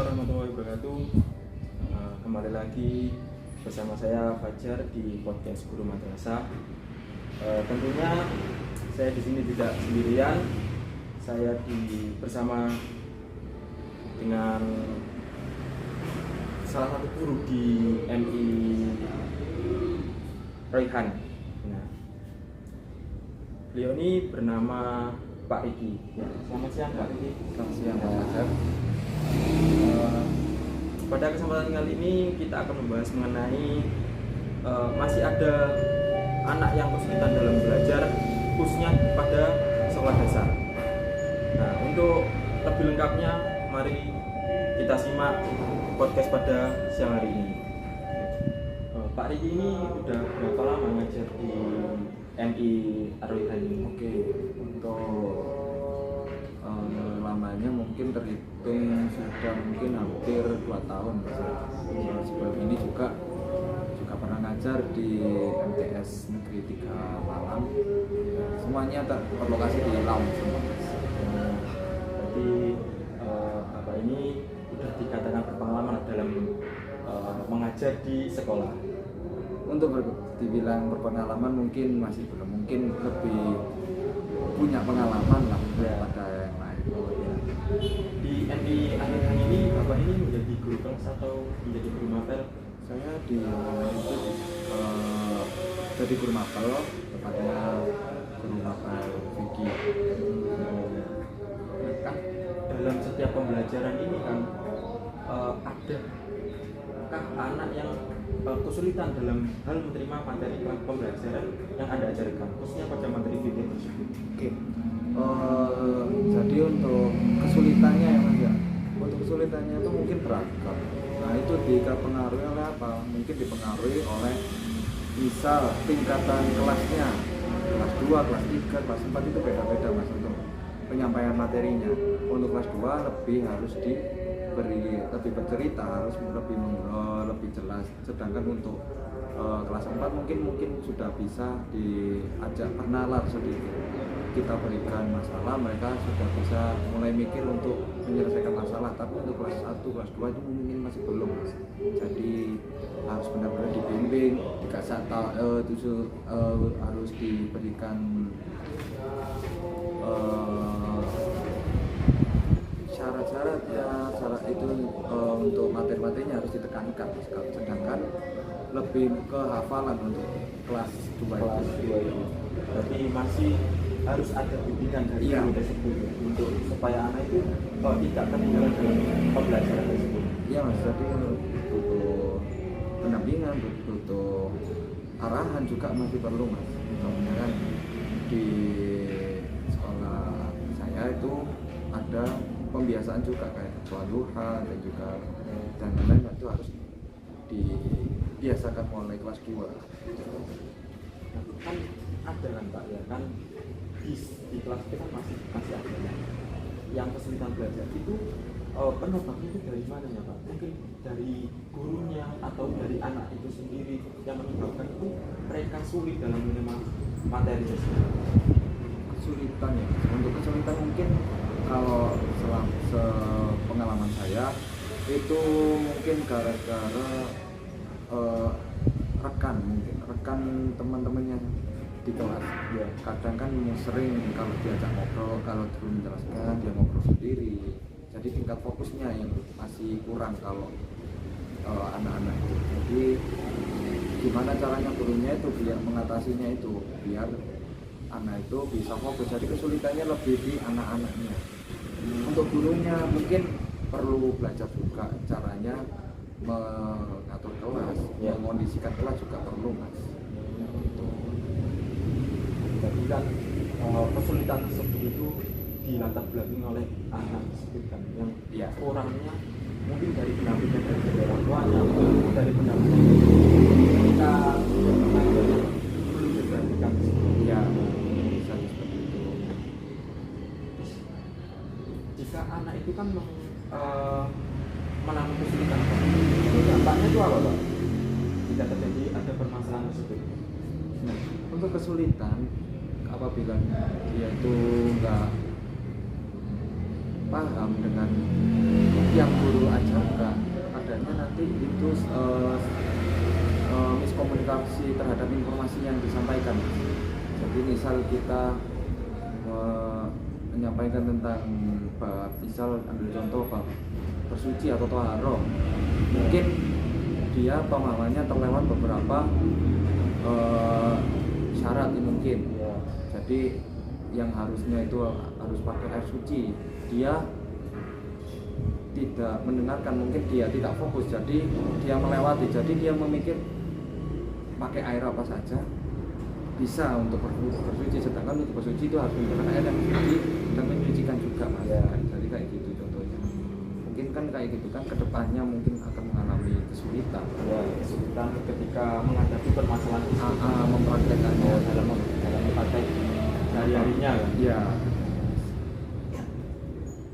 warahmatullahi wabarakatuh. Kembali lagi bersama saya Fajar di podcast Guru Madrasah. Tentunya saya di sini tidak sendirian. Saya bersama dengan salah satu guru di MI Raihan. Nah, beliau ini bernama Pak Riki. Ya, selamat siang Pak Riki. Selamat siang Pak Fajar. Pada kesempatan kali ini kita akan membahas mengenai masih ada anak yang kesulitan dalam belajar, khususnya pada sekolah dasar. Nah, untuk lebih lengkapnya, mari kita simak podcast pada siang hari ini. Pak Riki ini udah berapa lama ngajar di MI Ar-Raihan ini? Oke, untuk lamanya mungkin terhitung sudah mungkin hampir 2 tahun. Sebelum ini juga pernah ngajar di MTS Negeri 3 Malang. Semuanya berlokasi di Laum semua. Berarti Bapak ini sudah dikatakan berpengalaman dalam mengajar di sekolah. Untuk dibilang berpengalaman mungkin masih belum, mungkin lebih punya pengalaman lah daripada yang lain. Di MI Ar-Raihan ini Bapak ini menjadi guru kelas atau menjadi guru mapel? Saya di itu jadi guru mapel, tepatnya guru mapel Vicky. Kan dalam setiap pembelajaran ini kan adakah anak yang kesulitan dalam hal menerima materi pembelajaran yang Anda ajarkan, khususnya pada materi fikih tersebut? Oke. Jadi untuk kesulitannya ya Mas ya. Untuk kesulitannya itu mungkin beragam. Nah, itu dipengaruhi oleh apa? Mungkin dipengaruhi oleh misal tingkatan kelasnya. Kelas 2, kelas 3, kelas 4 itu beda-beda Mas untuk penyampaian materinya. Untuk kelas 2 harus diberi lebih bercerita, harus lebih jelas. Sedangkan untuk kelas 4 mungkin sudah bisa diajak bernalar sedikit. Kita berikan masalah, mereka sudah bisa mulai mikir untuk menyelesaikan masalah. Tapi untuk kelas 1, kelas 2 itu mungkin masih belum Mas. Jadi harus benar-benar dibimbing, dikasih harus diberikan syarat itu untuk materi-materinya harus ditekankan. Sedangkan lebih ke hafalan untuk kelas 2 itu. Berarti masih harus ada bimbingan dari guru tersebut untuk supaya anak itu tidak ketinggalan dalam pembelajaran tersebut. Iya Mas, jadi butuh pendampingan, butuh arahan juga masih perlu Mas. Misalnya kan di sekolah saya itu ada pembiasaan juga kayak duha dan juga dan lain-lain, itu harus dibiasakan mulai kelas 2. Kan ada kan Pak ya, kan di kelas kita masih ada yang kesulitan belajar itu penyebabnya itu dari mana ya Pak? Mungkin dari gurunya atau dari anak itu sendiri yang menyebabkan itu mereka sulit dalam menerima materi tersebut. Kesulitan ya, untuk kesulitan mungkin kalau pengalaman saya itu mungkin gara-gara rekan teman-temannya di kelas. Ya, kadang kan sering kalau diajak ngobrol, kalau guru menjelaskan dia ngobrol sendiri. Jadi tingkat fokusnya yang masih kurang kalau anak-anak itu. Jadi gimana caranya gurunya itu biar mengatasinya itu biar anak itu bisa fokus. Jadi kesulitannya lebih di anak-anaknya. Untuk gurunya mungkin perlu belajar juga caranya mengatur kelas, mengondisikan kelas juga perlu Mas. Jadi kan kesulitan tersebut itu dilatar belakangi oleh anak tersebut kan yang orangnya mungkin dari pendampingan dari orang tuanya, dari pendampingan kita perlu diperhatikan. Ya, bisa seperti itu. Jika anak itu kan mengalami kesulitan, itu dampaknya itu apa Pak? Jika terjadi ada permasalahan tersebut. Nah, untuk kesulitan apabila dia itu nggak paham dengan yang guru ajarkan adanya nanti itu miskomunikasi terhadap informasi yang disampaikan. Jadi misal kita menyampaikan tentang bab, misal ambil contoh bab bersuci atau toharo, mungkin dia pemahamannya terlewat beberapa syarat mungkin. Jadi yang harusnya itu harus pakai air suci, dia tidak mendengarkan, mungkin dia tidak fokus, jadi dia melewati, jadi dia memikir pakai air apa saja bisa untuk bersuci, sedangkan untuk bersuci itu harus menggunakan air yang suci dan menyucikan juga, Mas. Jadi kayak gitu contohnya. Mungkin kan kayak gitu kan kedepannya mungkin akan mengalami kesulitan. Kesulitan ketika menghadapi permasalahan mempraktekannya dalam praktek sehari-harinya kan. Ya.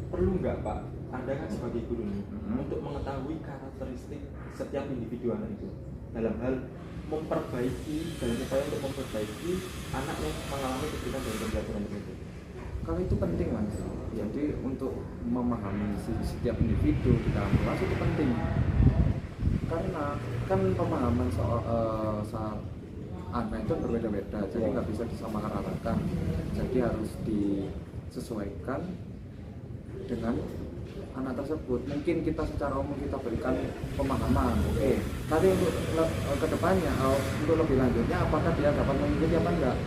Perlu nggak Pak, Anda kan sebagai guru nih, untuk mengetahui karakteristik setiap individu anak itu dalam hal memperbaiki, dalam upaya untuk memperbaiki anak yang mengalami kesulitan dalam pembelajaran itu? Kalau itu penting, Mas. Jadi untuk memahami setiap individu di dalam kelas itu penting, karena kan pemahaman soal anak itu berbeda-beda, jadi nggak bisa disamaratakan, jadi harus disesuaikan dengan anak tersebut. Mungkin kita secara umum kita berikan pemahaman, oke. Tapi untuk kedepannya, untuk lebih lanjutnya, apakah dia dapat mengikuti apa enggak?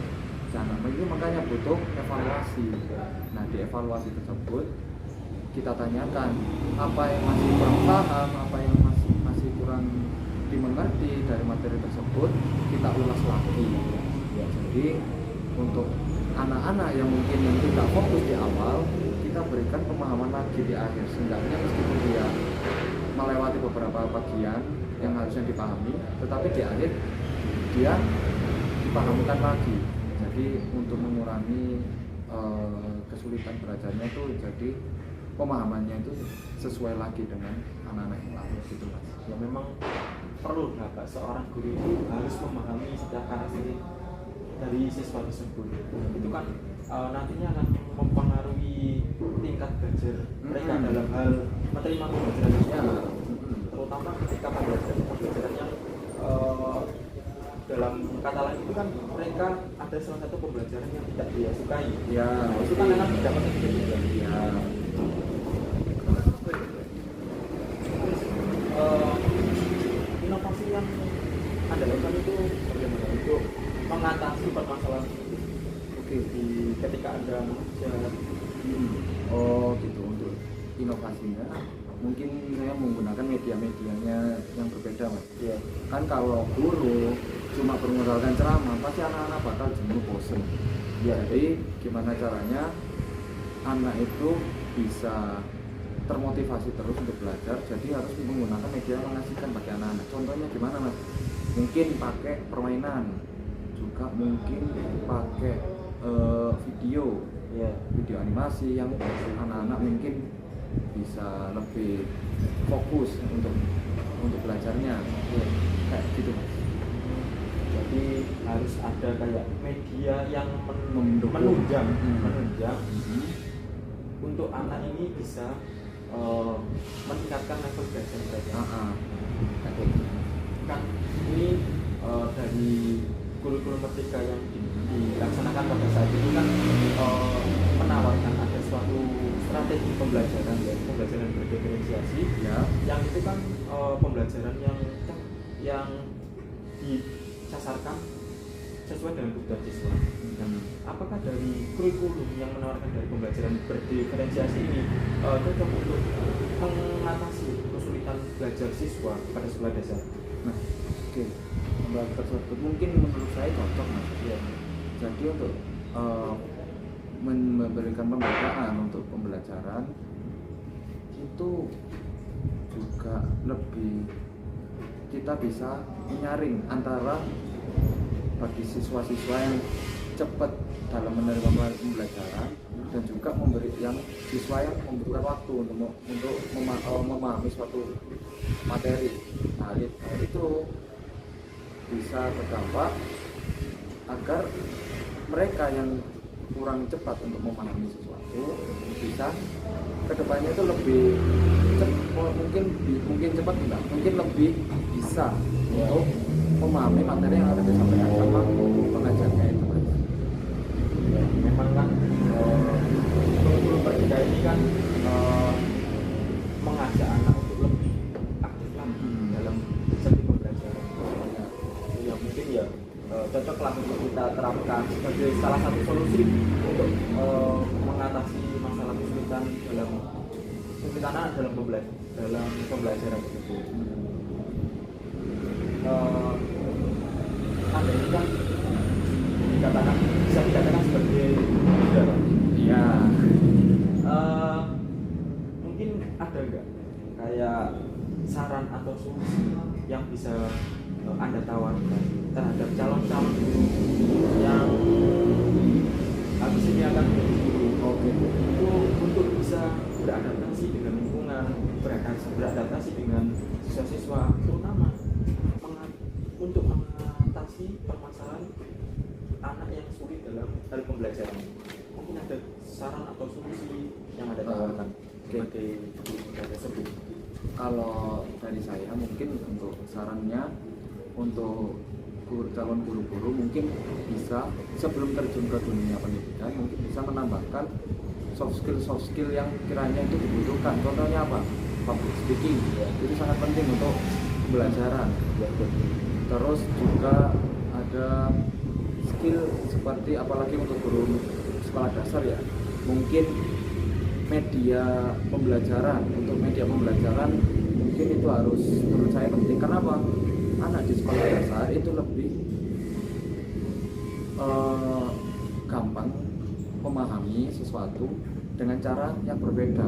Jangan begitu, makanya butuh evaluasi. Nah, di evaluasi tersebut kita tanyakan apa yang masih kurang paham, apa yang masih kurang dimengerti dari materi tersebut, kita ulas lagi. Jadi untuk anak-anak yang mungkin yang tidak fokus di awal, kita berikan pemahaman lagi di akhir, seenggaknya meskipun dia melewati beberapa bagian yang harusnya dipahami, tetapi di akhir dia dipahamkan lagi. Jadi untuk mengurangi kesulitan belajarnya itu, jadi pemahamannya itu sesuai lagi dengan anak-anak yang lain gitu, Mas. Ya memang perlu nggak Pak, seorang guru itu harus memahami setiap karakteristik dari siswa tersebut. Itu kan nantinya akan mempengaruhi tingkat belajar mereka dalam hal menerima pembelajaran tersebut, terutama ketika pembelajaran yang dalam kata lain itu kan mereka ada salah satu pembelajaran yang tidak dia sukai. Ya, itu kan akan dapat juga. Ya. Inovasi yang Anda lakukan itu bagaimana untuk mengatasi permasalahan itu? Oke, Ketika Anda mengajar. Oh gitu, untuk inovasinya mungkin saya menggunakan media-medianya yang berbeda, Mas. Iya. Kan kalau guru cuma bermodalkan ceramah, pasti anak-anak bakal jenuh, bosen. Ya. Jadi gimana caranya anak itu bisa termotivasi terus untuk belajar, jadi harus menggunakan media yang mengasihkan bagi anak-anak. Contohnya gimana, Mas? Mungkin pakai permainan, juga mungkin pakai video animasi yang anak-anak mungkin bisa lebih fokus untuk belajarnya, kayak gitu, Mas. Jadi harus ada kayak media yang Mendukung. menunjang untuk anak ini bisa meningkatkan level belajar mereka. Kan ini dari kurikulum merdeka yang dilaksanakan pada saat itu kan menawarkan ada suatu strategi pembelajaran, ya, pembelajaran berdiferensiasi, Ya. yang itu kan pembelajaran yang disasarkan sesuai dengan kebutuhan siswa. Apakah dari kurikulum yang menawarkan dari pembelajaran berdiferensiasi ini cocok untuk mengatasi kesulitan belajar siswa pada sekolah dasar? Nah, oke. Pembelajaran tersebut mungkin menurut saya cocok, Mas. Ya. Jadi untuk memberikan pembedaan untuk pembelajaran itu juga lebih, kita bisa menyaring antara bagi siswa-siswa yang cepat dalam menerima pembelajaran dan juga memberi yang siswa yang membutuhkan waktu untuk memahami suatu materi. Nah, itu bisa berdampak agar mereka yang kurang cepat untuk memahami sesuatu bisa kedepannya itu lebih mungkin cepat enggak, mungkin lebih bisa untuk memahami materi yang ada disampaikan sama pengajarnya itu Mas. Ya, memang kan guru merdeka ini kan mengajak anak untuk lebih aktif lagi dalam segi pembelajaran. Ya mungkin ya cocoklah untuk kita terapkan sebagai salah satu solusi untuk mengatasi masalah kesulitan anak dalam pembelajaran tersebut. Anda ini kan bisa dikatakan sebagai leader. Iya. Mungkin ada nggak kayak saran atau solusi yang bisa Anda tawarkan terhadap calon-calon guru yang habis ini akan menjadi guru? Oke. Itu untuk bisa beradaptasi dengan lingkungan, beradaptasi dengan siswa-siswa, terutama untuk mengatasi permasalahan anak yang sulit dalam hal pembelajaran. Mungkin ada saran atau solusi yang ada tawarkan sebagai guru tersebut. Kalau dari saya mungkin untuk sarannya untuk calon guru-guru mungkin bisa sebelum terjun ke dunia pendidikan mungkin bisa menambahkan soft skill yang kiranya itu dibutuhkan. Contohnya apa? Public speaking, itu sangat penting untuk pembelajaran. Terus juga ada skill seperti apalagi untuk guru sekolah dasar ya, mungkin media pembelajaran. Untuk media pembelajaran mungkin itu harus menurut saya penting. Karena apa? Anak di sekolah dasar itu lebih gampang memahami sesuatu dengan cara yang berbeda,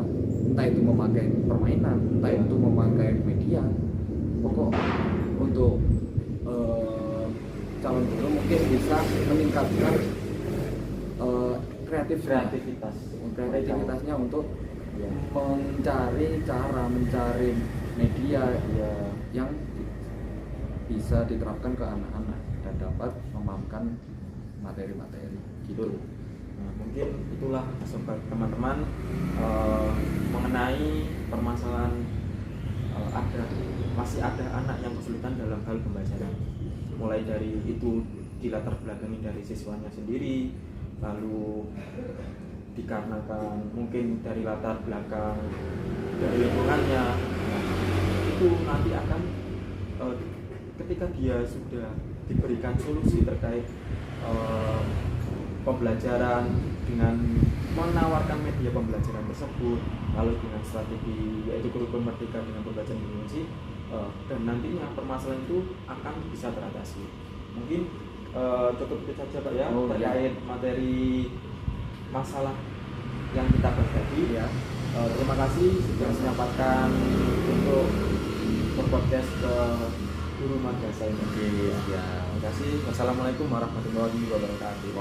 entah itu memakai permainan, entah itu memakai media. Pokok untuk calon guru mungkin bisa meningkatkan kreativitasnya untuk mencari media yang bisa diterapkan ke anak-anak dan dapat memahamkan materi-materi gitu. Nah, mungkin itulah sobat teman-teman mengenai permasalahan masih ada anak yang kesulitan dalam hal pembelajaran, mulai dari itu dilatar belakangi dari siswanya sendiri, lalu dikarenakan mungkin dari latar belakang dari lingkungannya. Nah, itu nanti akan ketika dia sudah diberikan solusi terkait pembelajaran dengan menawarkan media pembelajaran tersebut, lalu dengan strategi yaitu kurikulum merdeka dengan pembelajaran berfungsi, dan nantinya permasalahan itu akan bisa teratasi. Mungkin cukup itu saja Pak ya terkait materi masalah yang kita bahas tadi ya. Terima kasih sudah menyempatkan untuk berpodcast ke Guru Madrasah ini. Ya. Terima kasih. Wassalamualaikum warahmatullahi wabarakatuh.